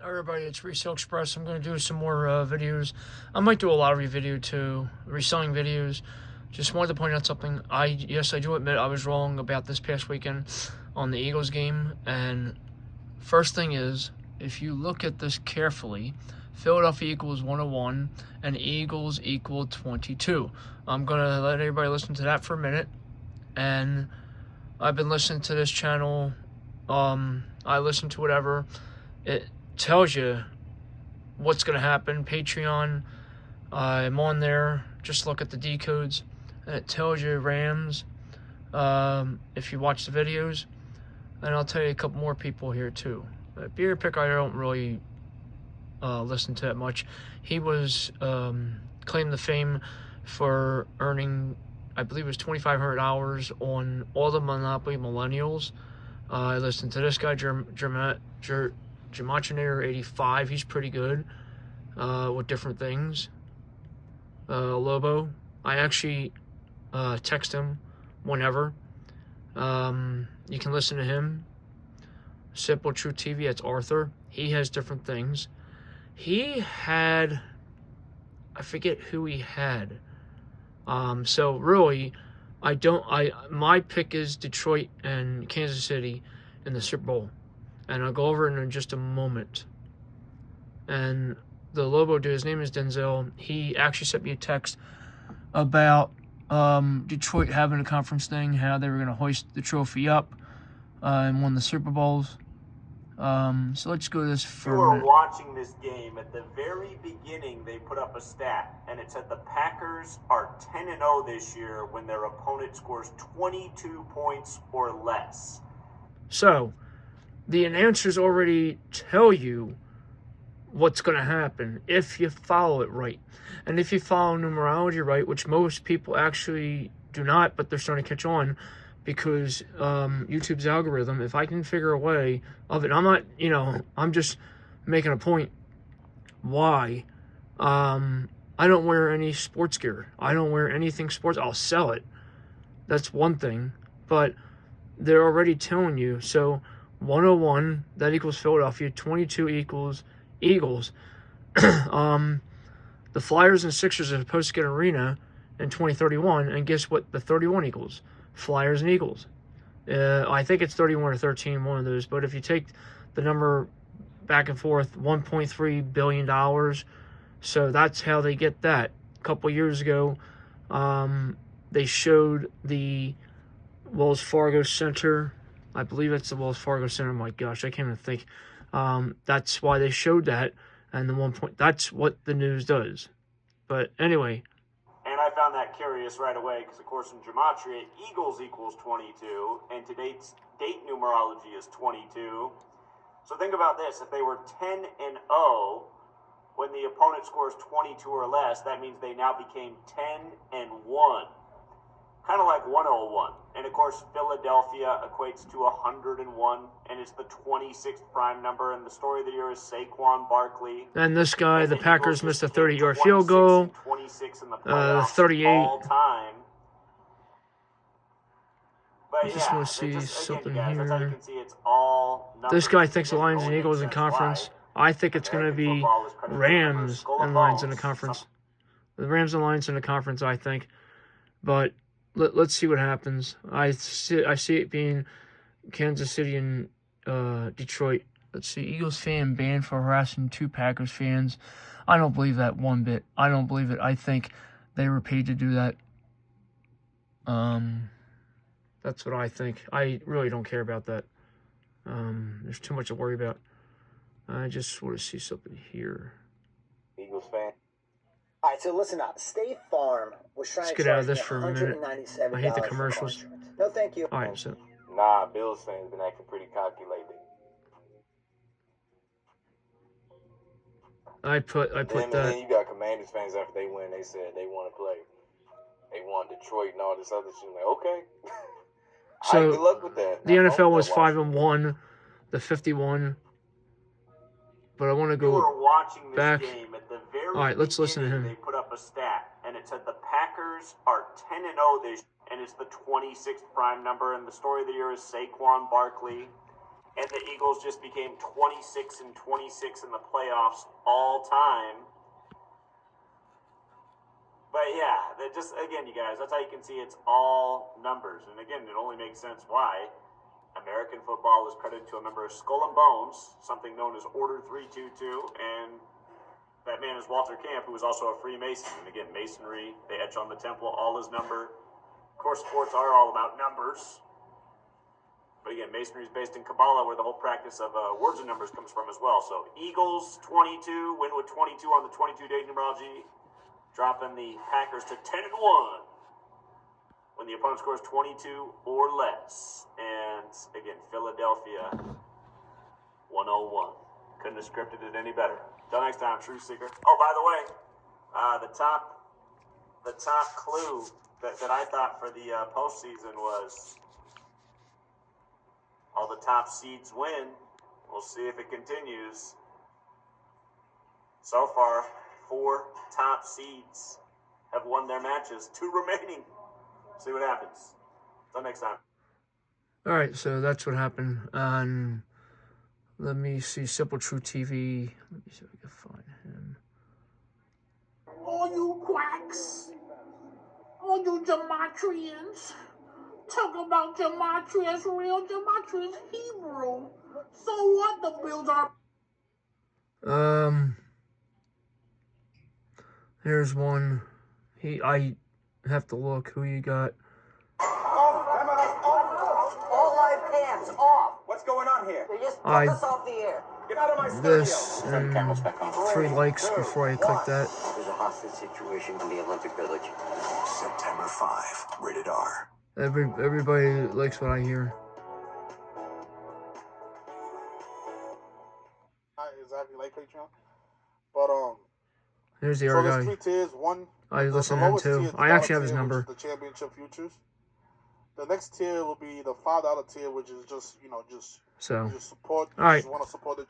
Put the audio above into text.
Everybody, it's Resale Express. I'm going to do some more videos. I might do a lottery video too, reselling videos. Just wanted to point out something. Yes, I do admit I was wrong about this past weekend on the Eagles game. And first thing is, if you look at this carefully, Philadelphia equals 101 and Eagles equal 22. I'm going to let everybody listen to that for a minute. And I've been listening to this channel. I listen to whatever. It tells you what's going to happen. Patreon, I'm on there. Just look at the decodes. And it tells you Rams if you watch the videos. And I'll tell you a couple more people here too. But Beer Pick, I don't really listen to that much. He was claimed the fame for earning, I believe it was $2,500 on all the Monopoly Millennials. I listened to this guy, Gematinator 85. He's pretty good with different things. Lobo, I actually text him whenever. You can listen to him. Simple Truth TV, that's Arthur. He has different things. He had, I forget who he had. So really, my pick is Detroit and Kansas City in the Super Bowl. And I'll go over it in just a moment. And the Lobo dude, his name is Denzel. He actually sent me a text about Detroit having a conference thing, how they were going to hoist the trophy up and won the Super Bowls. So let's go to this for you a were minute. watching this game. At the very beginning, they put up a stat, and it said the Packers are 10-0 this year when their opponent scores 22 points or less. So the announcers already tell you what's going to happen if you follow it right. And if you follow numerology right, which most people actually do not, but they're starting to catch on because YouTube's algorithm, if I can figure a way of it, I'm not, I'm just making a point why I don't wear any sports gear. I don't wear anything sports. I'll sell it. That's one thing. But they're already telling you. So 101, that equals Philadelphia. 22 equals Eagles. The Flyers and Sixers are supposed to get an arena in 2031. And guess what the 31 equals? Flyers and Eagles. I think it's 31 or 13, one of those. But if you take the number back and forth, $1.3 billion. So that's how they get that. A couple years ago, they showed the Wells Fargo Center. I believe it's the Wells Fargo Center. My gosh, I can't even think. That's why they showed that. And the 1 point, that's what the news does. But anyway. And I found that curious right away because, of course, in Gematria, Eagles equals 22, and today's date numerology is 22. So think about this. If they were 10-0, when the opponent scores 22 or less, that means they now became 10-1. Kind of like 101. And, of course, Philadelphia equates to 101, and it's the 26th prime number. And the story of the year is Saquon Barkley. And this guy, the Packers missed a 30-yard field goal. 26 in the playoffs 38. all time. But I just want to see something guys, here. that's how you can see it's all This guy thinks the Lions and Eagles in conference. I think it's going to be Rams and Lions in the conference. The Rams and Lions in the conference, I think. But let's see what happens. I see it being Kansas City and Detroit. Let's see. Eagles fan banned for harassing two Packers fans. I don't believe that one bit. I don't believe it. I think they were paid to do that. That's what I think. I really don't care about that. There's too much to worry about. I just want to see something here. Eagles fan. All right, so listen up. State Farm was trying Let's to get out of charge this me for a minute. $197 I hate the for commercials. car insurance. No, thank you. All right, so Nah, Bills fans been acting pretty calculated. I put And that. then you got Commanders fans after they win. They said they want to play. They want Detroit and all this other shit. I'm like, okay. So, all right, good luck with that. The I NFL hope was that 5-1, the 51. But I want to You go were watching this back. game at the very All right, let's listen to beginning, him. They put up a stat, and it said the Packers are 10-0 this, and it's the 26th prime number. And the story of the year is Saquon Barkley. And the Eagles just became 26-26 in the playoffs all time. But yeah, just again, you guys, that's how you can see it's all numbers. And again, it only makes sense why American football is credited to a member of Skull and Bones, something known as Order 322, and that man is Walter Camp, who was also a Freemason. And again, Masonry, they etch on the temple, all is number. Of course, sports are all about numbers. But again, Masonry is based in Kabbalah, where the whole practice of words and numbers comes from as well. So Eagles 22, win with 22 on the 22-day numerology, dropping the Hackers to 10-1 when the opponent scores 22 or less. And again, Philadelphia 101. Couldn't have scripted it any better. Till next time, Truth Seeker. Oh, by the way, the top clue that I thought for the postseason was all the top seeds win. We'll see if it continues. So far, 4 top seeds have won their matches. 2 remaining. See what happens. Till next time. All right, so that's what happened on, let me see, Simple True TV. Let me see if I can find him. All you quacks, all you gematrians, talk about gematria is real, gematria is Hebrew. So what, the bills are... Here's one. I have to look who you got. All live cams off. What's going on here? They just took us off the air. Get out of my studio. This and 3 likes before I click that. There's a hostage situation in the Olympic Village. September 5, rated R. Everybody likes what I hear. Not exactly like Patreon, but Here's the so other there's guy. 3 tiers. One, I listen the to him lowest tier too. is the I actually dollar have his tier, number. which is the championship futures. The next tier will be the $5 tier, which is just, just So, support. all right. Just want to support the